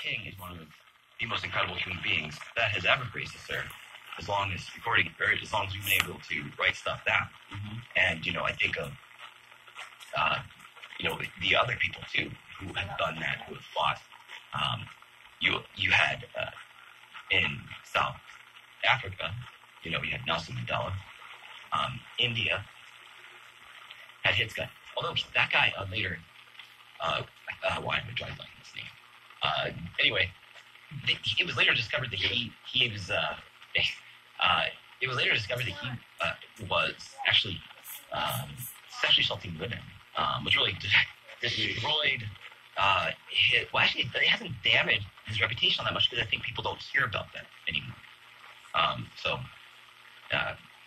King is one of the most incredible human beings that has ever graced this earth. As long as we've been able to write stuff down. Mm-hmm. And, I think of, the other people, too, who have done that, who have fought. You had, in South Africa, you had Nelson Mandela. India had Hitchcock. Although that guy later, why am I drawing like his name? Anyway, it was later discovered that he was, it was later discovered that he was actually sexually assaulting women, which really destroyed actually, it hasn't damaged his reputation that much because I think people don't hear about that anymore.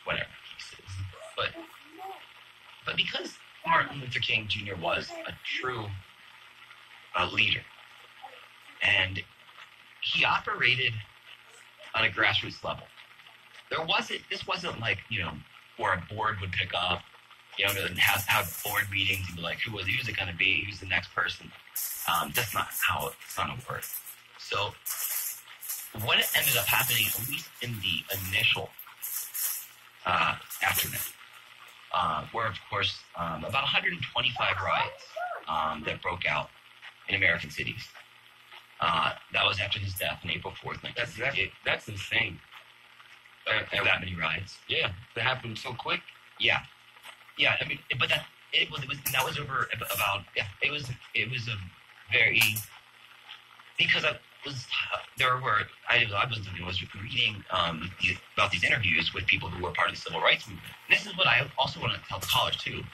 Whatever he says. But because Martin Luther King Jr. was a true leader, and he operated on a grassroots level. This wasn't like, where a board would pick up, and have board meetings and be like, who's it going to be? Who's the next person? That's not how it's going to work. So what ended up happening, at least in the initial aftermath, were, of course, about 125 riots that broke out in American cities. That was after his death on April 4th, 1968. That's insane. That many riots. Yeah, that happened so quick. Yeah. I mean, but that was over about. Yeah, it was a very, because I was reading about these interviews with people who were part of the civil rights movement. And this is what I also want to tell the college too.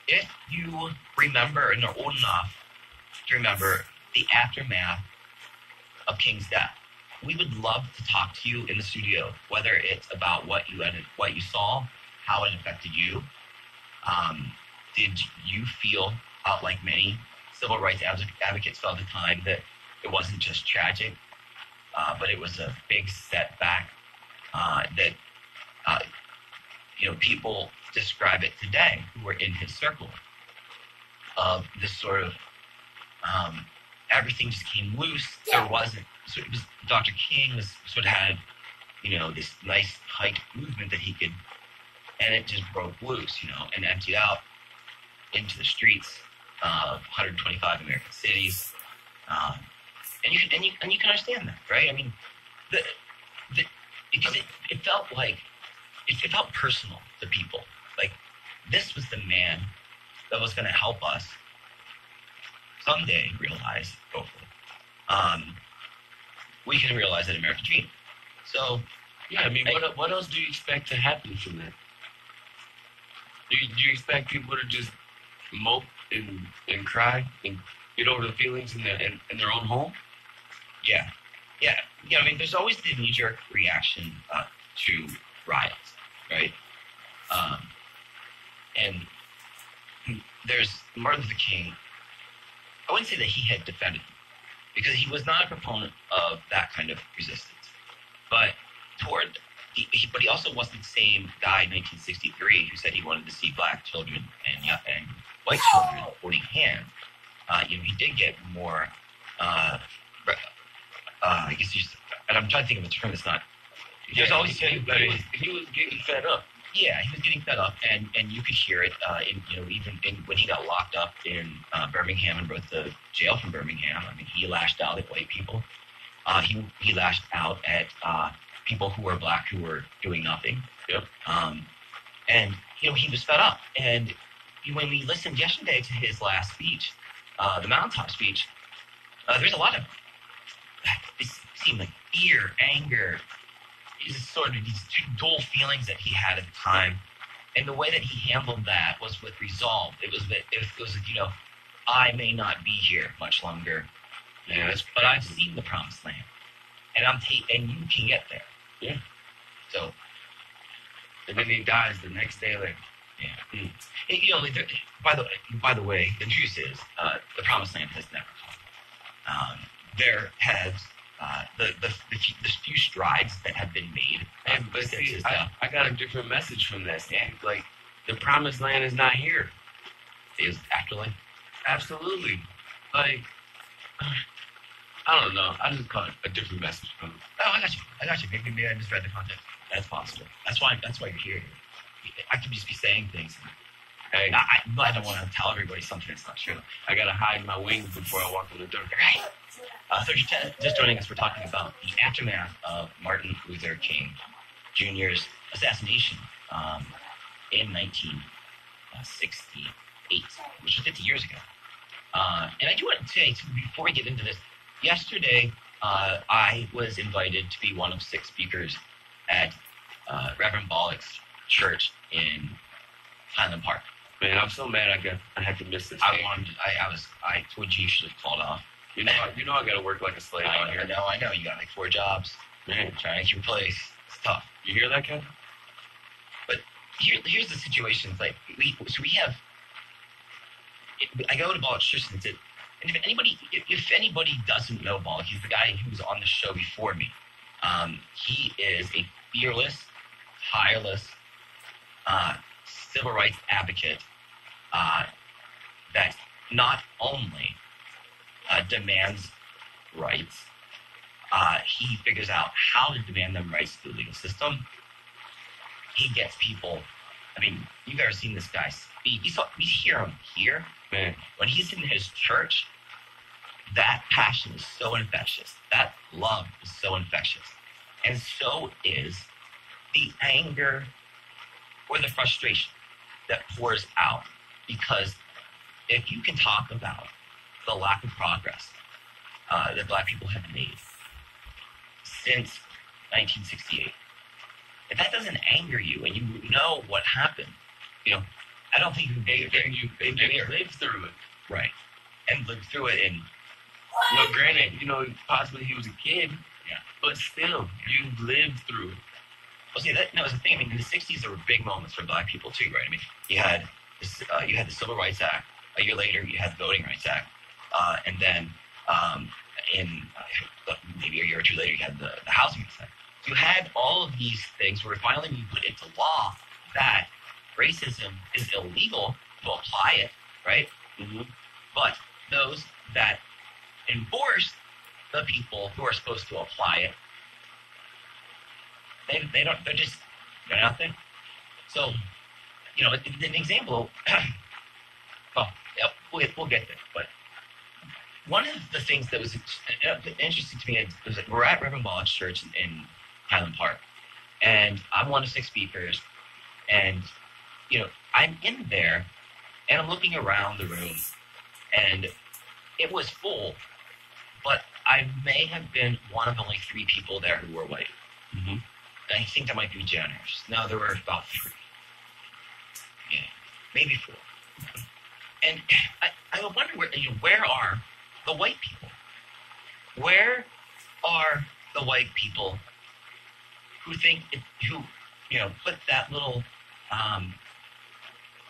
If you remember and are old enough to remember the aftermath of King's death, we would love to talk to you in the studio, whether it's about what you saw, how it affected you. Did you feel like many civil rights advocates felt at the time that it wasn't just tragic, but it was a big setback that people describe it today who were in his circle of this sort of everything just came loose. There wasn't. So it was Dr. King was sort of had, this nice tight movement that he could, and it just broke loose, and emptied out into the streets of 125 American cities. And you can understand that, right? I mean, because it felt like it felt personal to people. Like this was the man that was going to help us someday realize, hopefully, we can realize that American dream. So, yeah, I mean, what else do you expect to happen from that? Do you expect people to just mope and cry and get over the feelings in their own home? Yeah. I mean, there's always the knee-jerk reaction to riots, right? And there's Martin Luther King. I wouldn't say that he had defended them, because he was not a proponent of that kind of resistance. But he also wasn't the same guy in 1963 who said he wanted to see black children and white children holding hands. He did get more. I guess and I'm trying to think of a term that's not. There's always he was getting fed up. Yeah, he was getting fed up, and you could hear it even when he got locked up in Birmingham and brought to jail from Birmingham. I mean, he lashed out at white people. He lashed out at people who were black who were doing nothing. Yep. And he was fed up. And when we listened yesterday to his last speech, the mountaintop speech, there's a lot of it seemed like fear, anger. Sort of these dual feelings that he had at the time, and the way that he handled that was with resolve. It was I may not be here much longer, but I've seen the promised land, and and you can get there. Yeah. So, and then he dies the next day later. Yeah. By the way, the truth is, the promised land has never come. There has. The few strides that have been made. But see, I got a different message from that, Stan. Like, the promised land is not here. Is afterlife? Absolutely. Like, I don't know. I just caught a different message from him. Oh, I got you. Maybe I misread the content. That's possible. That's why you're here. I could just be saying things. Hey, I don't want to tell everybody something that's not true. I gotta hide my wings before I walk on the door. Right. So if you're just joining us, we're talking about the aftermath of Martin Luther King Jr.'s assassination in 1968, which was 50 years ago. And I do want to say, before we get into this, yesterday I was invited to be one of 6 speakers at Reverend Bollock's church in Highland Park. Man, I'm so mad I had to miss this. I told you should have called off. You know I gotta work like a slave out here. I know. You got like 4 jobs. Man, trying to keep your place. It's tough. You hear that, Kevin? But here's the situation. It's like we have. I go to Bollock's church and if anybody doesn't know Bollock, he's the guy who was on the show before me. He is a fearless, tireless civil rights advocate that not only demands rights, he figures out how to demand them rights through the legal system. He gets people. I mean, you've ever seen this guy speak? We hear him here. Man, when he's in his church, that passion is so infectious. That love is so infectious. And so is the anger or the frustration that pours out. Because if you can talk about the lack of progress that Black people have made since 1968, if that doesn't anger you and you know what happened, I don't think they lived through it. Right. And lived through it and granted, possibly he was a kid. Yeah. But still, you lived through it. Well, see, that was the thing. I mean, in the 60s, there were big moments for Black people, too, right? I mean, you had the Civil Rights Act. A year later, you had the Voting Rights Act. And then maybe a year or 2 later, you had the Housing Rights Act. So you had all of these things where finally we put into law that racism is illegal to apply it, right? Mm-hmm. But those that enforce the people who are supposed to apply it, they're nothing. So, an example, well, we'll get there, but one of the things that was interesting to me was that we're at Reverend Bollock's church in Highland Park, and I'm one of 6 speakers, and I'm in there, and I'm looking around the room, and it was full, but I may have been one of only 3 people there who were white. Mm-hmm. I think that might be generous. No, there were about 3. Yeah, maybe 4. And I wonder where are the white people? Where are the white people who put that little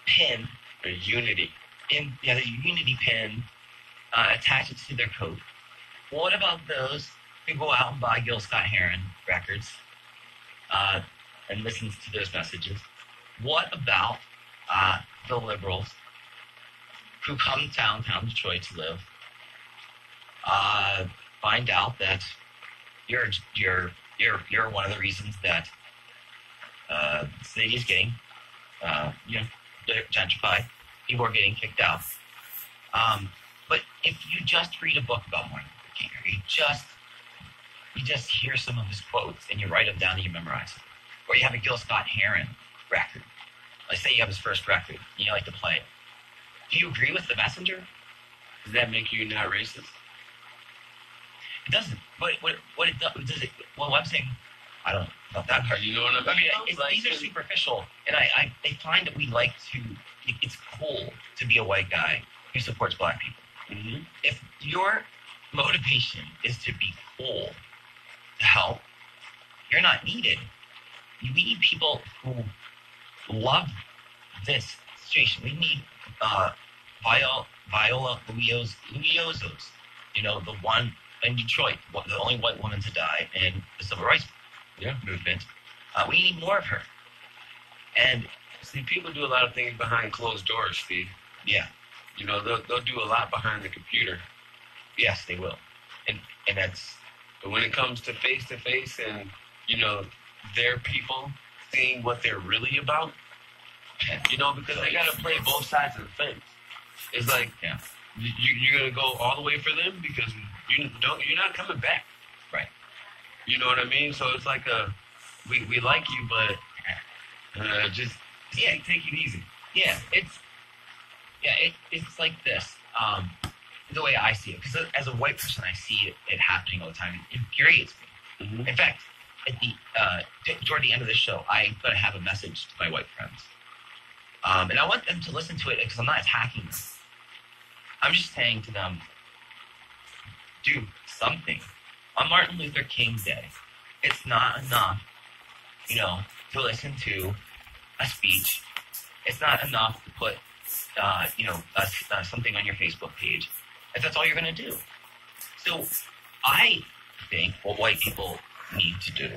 pin, or unity, the unity pin, attach it to their coat? What about those who go out and buy Gil Scott-Heron records and listens to those messages? What about the liberals who come to downtown Detroit to live? Find out that you're one of the reasons that the city is getting gentrified. People are getting kicked out. But if you just read a book about Martin Luther King, or you just hear some of his quotes and you write them down and you memorize them, or you have a Gil Scott-Heron record. Let's say you have his first record and you like to play it. Do you agree with the messenger? Does that make you not racist? It doesn't. What it does it? Well, I'm saying I don't know about that part. You know what I mean? These are superficial, and I find that we like to. It's cool to be a white guy who supports Black people. Mm-hmm. If your motivation is to be cool, to help, you're not needed. We need people who love this situation. We need Viola Liozos, the one in Detroit, the only white woman to die in the civil rights movement. We need more of her. And see, people do a lot of things behind closed doors, Steve. Yeah. They'll do a lot behind the computer. Yes, they will. and that's But when it comes to face and, you know, their people seeing what they're really about, you know, because they got to play both sides of the fence. It's like, yeah, you're going to go all the way for them because you're not coming back. right. You know what I mean? So it's like we like you, but just take it easy. Yeah, it's like this. The way I see it, because as a white person, I see it happening all the time. It infuriates me. Mm-hmm. In fact, at toward the end of the show, I'm going to have a message to my white friends, and I want them to listen to it because I'm not attacking them. I'm just saying to them, do something. On Martin Luther King Day, it's not enough, to listen to a speech. It's not enough to put, something on your Facebook page. If that's all you're going to do. So I think what white people need to do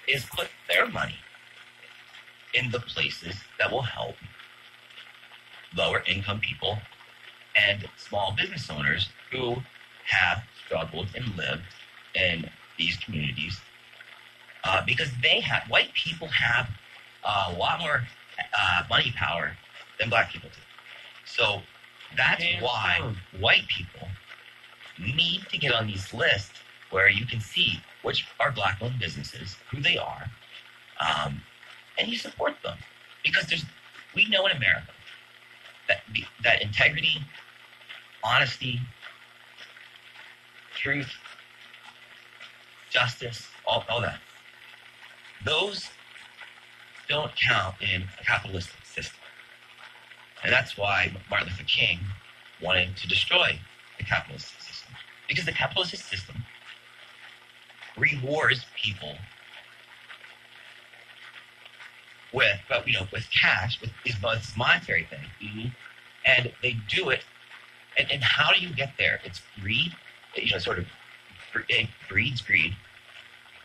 is put their money in the places that will help lower income people and small business owners who have struggled and lived in these communities, because white people have a lot more money power than black people do. So that's why white people need to get on these lists where you can see which are black-owned businesses, who they are, and you support them. Because we know in America that integrity, honesty, truth, justice, all that, those don't count in a capitalistic system. And that's why Martin Luther King wanted to destroy the capitalist system. Because the capitalist system rewards people with cash, with this monetary thing. Mm-hmm. And they do it. And how do you get there? It's greed. It breeds greed.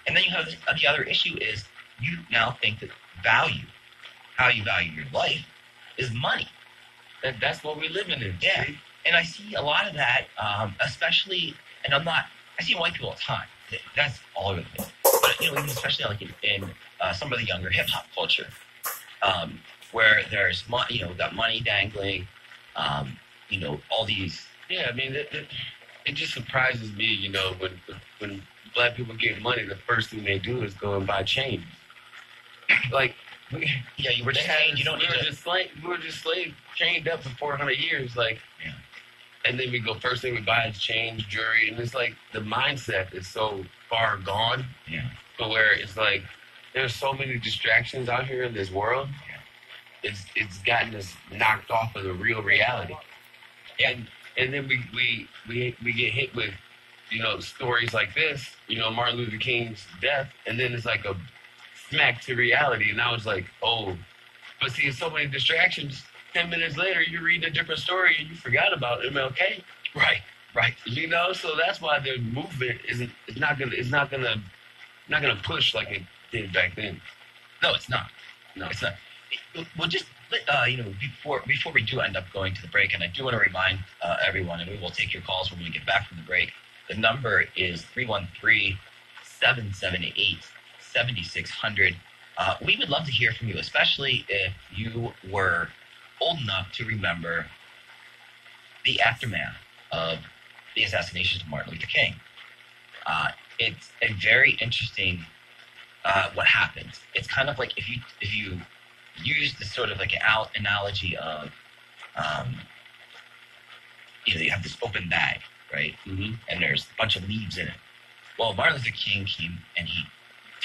And then you have the other issue is you now think that how you value your life, is money. That's what we're living in. Yeah. And I see a lot of that, especially, and I see white people all the time. That's all over the place. But, even especially like in some of the younger hip hop culture, where there's, got money dangling, all these. Yeah, I mean, it just surprises me, when black people get money, the first thing they do is go and buy chains. Like, you were chained. We were just slaves, chained up for 400 years. Like, yeah. And then we go, first thing we buy is chains, jewelry, and it's like the mindset is so far gone. Yeah. But where it's like there's so many distractions out here in this world. Yeah. It's gotten us knocked off of the real reality. Yeah. And then we get hit with, stories like this, Martin Luther King's death, and then it's like a smack to reality. And I was like, oh, but see, so many distractions. 10 minutes later, you read a different story and you forgot about MLK. Right. So that's why the movement is not gonna push like it did back then. No, it's not. It's not. We'll just before we do end up going to the break, and I do want to remind everyone, and we will take your calls when we get back from the break. The number is 313-778-7600. We would love to hear from you, especially if you were old enough to remember the aftermath of the assassination of Martin Luther King. It's a very interesting what happened. It's kind of like if you use this sort of like an analogy of you have this open bag, right? Mm-hmm. And there's a bunch of leaves in it. Well, Martin Luther King came and he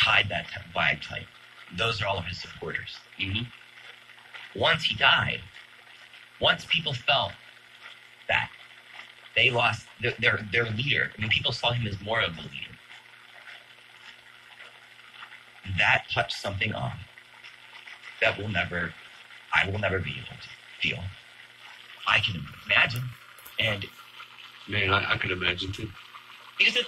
tied that bag tight. Those are all of his supporters. Mm-hmm. Once he died, once people felt that they lost their leader, I mean, people saw him as more of a leader, that touched something on that I will never be able to feel. I can imagine, and man, I could imagine too. Because